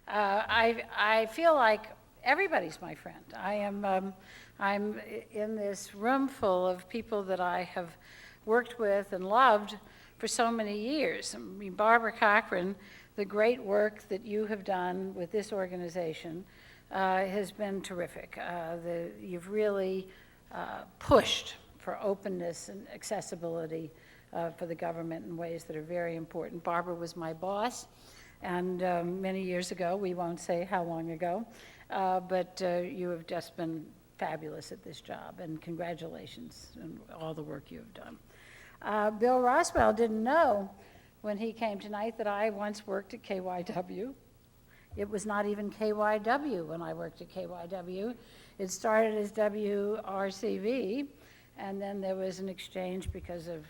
I feel like everybody's my friend. I'm in this room full of people that I have worked with and loved for so many years. I mean, Barbara Cochran, the great work that you have done with this organization has been terrific. You've really pushed for openness and accessibility for the government in ways that are very important. Barbara was my boss, and many years ago, we won't say how long ago, but you have just been fabulous at this job, and congratulations on all the work you have done. Bill Roswell didn't know when he came tonight that I once worked at KYW. It was not even KYW when I worked at KYW. It started as WRCV, and then there was an exchange because of,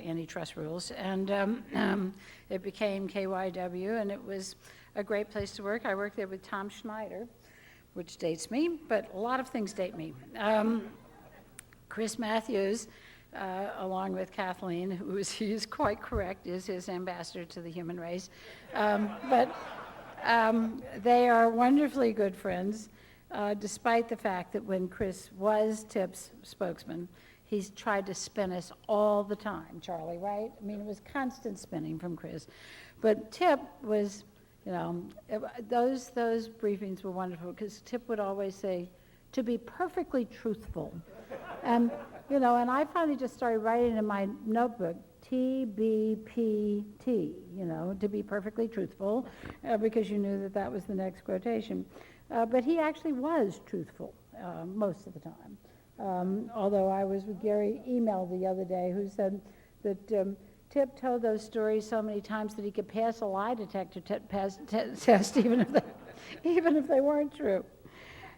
antitrust rules, and it became KYW, and it was a great place to work. I worked there with Tom Schneider, which dates me, but a lot of things date me. Chris Matthews, along with Kathleen, he is quite correct, is his ambassador to the human race. But they are wonderfully good friends, despite the fact that when Chris was TIP's spokesman, he's tried to spin us all the time, Charlie, right? I mean, it was constant spinning from Chris. But TIP was, those briefings were wonderful, because TIP would always say, to be perfectly truthful. And I finally just started writing in my notebook, TBPT, to be perfectly truthful, because you knew that was the next quotation. But he actually was truthful most of the time. Although I was with Gary email the other day, who said that Tip told those stories so many times that he could pass a lie detector test even if they weren't true.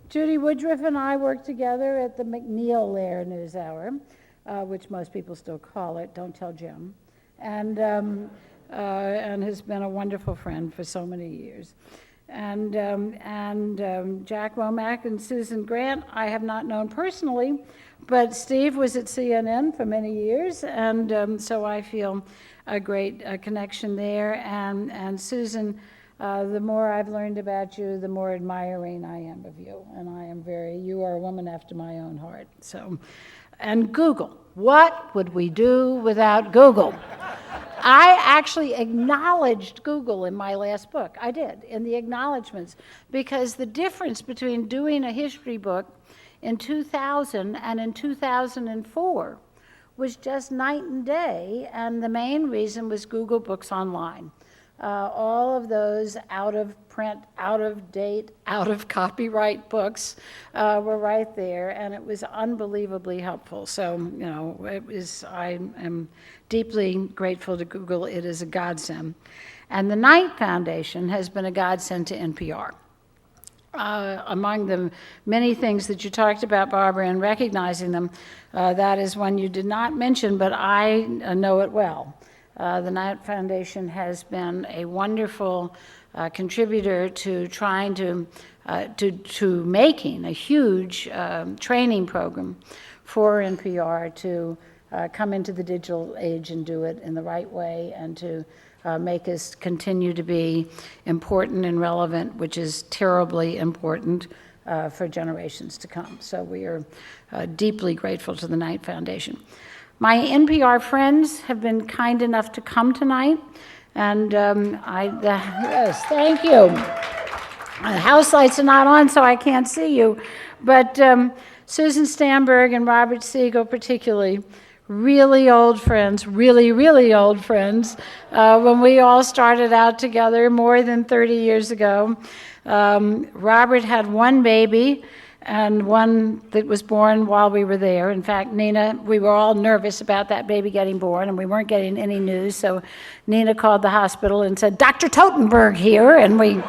Judy Woodruff and I worked together at the McNeil-Lair NewsHour, which most people still call it, don't tell Jim, and has been a wonderful friend for so many years. And Jack Womack and Susan Grant, I have not known personally, but Steve was at CNN for many years, and so I feel a great connection there. And Susan, the more I've learned about you, the more admiring I am of you, and you are a woman after my own heart. So, and Google, what would we do without Google? I actually acknowledged Google in my last book. I did, in the acknowledgments, because the difference between doing a history book in 2000 and in 2004 was just night and day, and the main reason was Google Books Online. All of those out of print, out of date, out of copyright books were right there, and it was unbelievably helpful. So, I am deeply grateful to Google. It is a godsend. And the Knight Foundation has been a godsend to NPR. Among the many things that you talked about, Barbara, and recognizing them, that is one you did not mention, but I know it well. The Knight Foundation has been a wonderful contributor to trying to making a huge training program for NPR to come into the digital age and do it in the right way, and to make us continue to be important and relevant, which is terribly important for generations to come. So we are deeply grateful to the Knight Foundation. My NPR friends have been kind enough to come tonight, and yes, thank you. The house lights are not on, so I can't see you, but Susan Stamberg and Robert Siegel particularly, really old friends, really, really old friends. When we all started out together more than 30 years ago, Robert had one baby, and one that was born while we were there. In fact, Nina, we were all nervous about that baby getting born, and we weren't getting any news, so Nina called the hospital and said, "Dr. Totenberg here," and we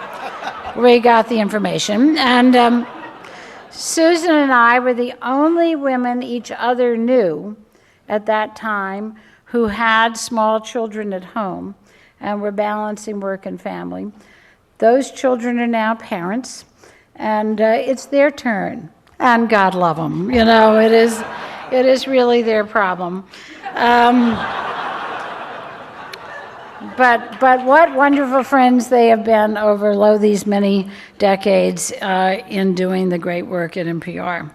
got the information. And Susan and I were the only women each other knew at that time who had small children at home and were balancing work and family. Those children are now parents, and it's their turn, and God love them. It is really their problem. But what wonderful friends they have been over these many decades in doing the great work at NPR.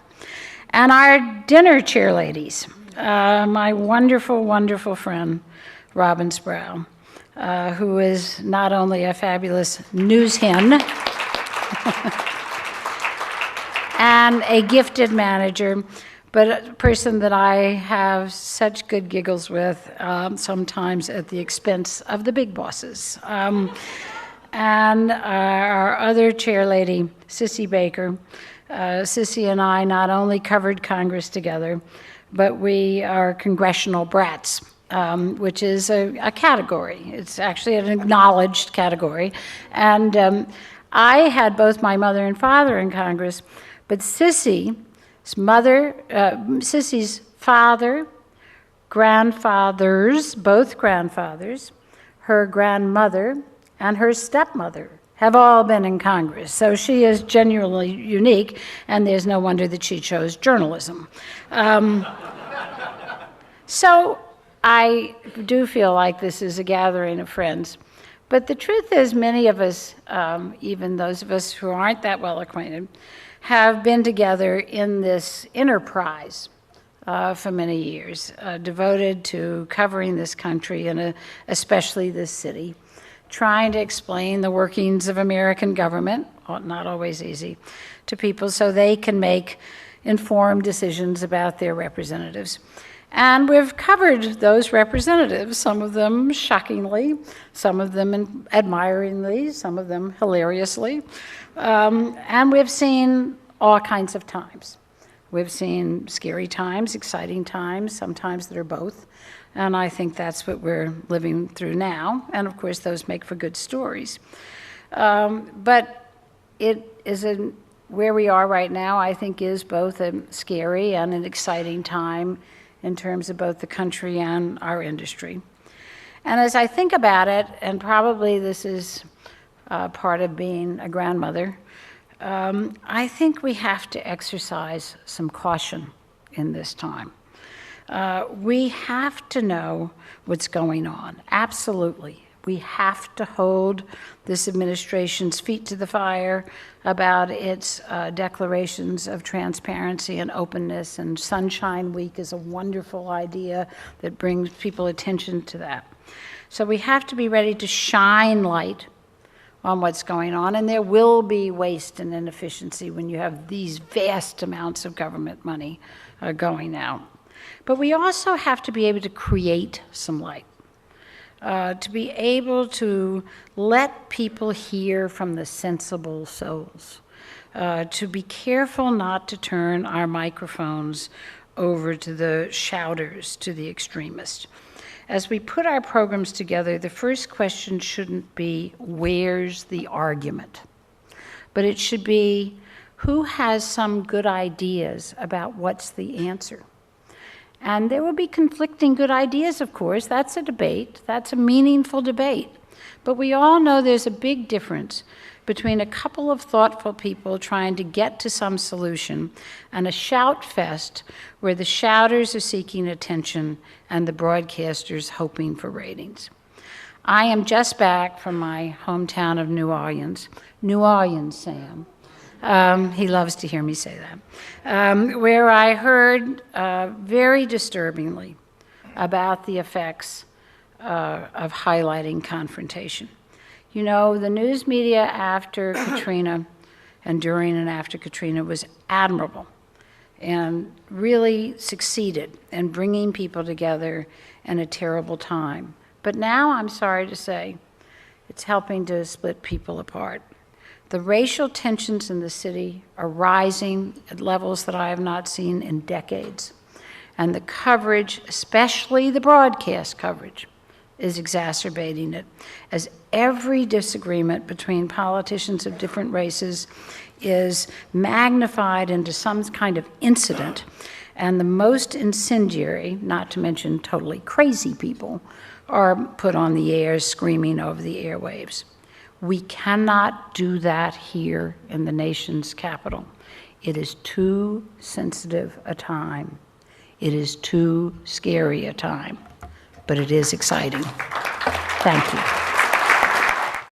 And our dinner chair ladies, my wonderful, wonderful friend, Robin Sproul, who is not only a fabulous news hen and a gifted manager, but a person that I have such good giggles with, sometimes at the expense of the big bosses. And our other chair lady, Sissy Baker. Sissy and I not only covered Congress together, but we are congressional brats, which is a category. It's actually an acknowledged category. And I had both my mother and father in Congress, but Sissy's father, grandfathers, both grandfathers, her grandmother, and her stepmother have all been in Congress. So she is genuinely unique, and there's no wonder that she chose journalism. So I do feel like this is a gathering of friends. But the truth is, many of us, even those of us who aren't that well acquainted, have been together in this enterprise for many years, devoted to covering this country and especially this city, trying to explain the workings of American government, not always easy, to people so they can make informed decisions about their representatives. And we've covered those representatives, some of them shockingly, some of them admiringly, some of them hilariously. And we've seen all kinds of times. We've seen scary times, exciting times, sometimes that are both. And I think that's what we're living through now. And of course, those make for good stories. But it is where we are right now, I think, is both a scary and an exciting time in terms of both the country and our industry. And as I think about it, and probably this is part of being a grandmother, I think we have to exercise some caution in this time. We have to know what's going on, absolutely. We have to hold this administration's feet to the fire about its declarations of transparency and openness, and Sunshine Week is a wonderful idea that brings people attention to that. So we have to be ready to shine light on what's going on, and there will be waste and inefficiency when you have these vast amounts of government money going out. But we also have to be able to create some light, to be able to let people hear from the sensible souls, to be careful not to turn our microphones over to the shouters, to the extremists. As we put our programs together, the first question shouldn't be, where's the argument? But it should be, who has some good ideas about what's the answer? And there will be conflicting good ideas, of course. That's a debate. That's a meaningful debate. But we all know there's a big difference between a couple of thoughtful people trying to get to some solution and a shout fest where the shouters are seeking attention and the broadcasters hoping for ratings. I am just back from my hometown of New Orleans. New Orleans, Sam. He loves to hear me say that, where I heard very disturbingly about the effects of highlighting confrontation. You know, the news media after Katrina and during and after Katrina was admirable and really succeeded in bringing people together in a terrible time. But now, I'm sorry to say, it's helping to split people apart. The racial tensions in the city are rising at levels that I have not seen in decades. And the coverage, especially the broadcast coverage, is exacerbating it, as every disagreement between politicians of different races is magnified into some kind of incident, and the most incendiary, not to mention totally crazy people, are put on the air screaming over the airwaves. We cannot do that here in the nation's capital. It is too sensitive a time. It is too scary a time, but it is exciting. Thank you.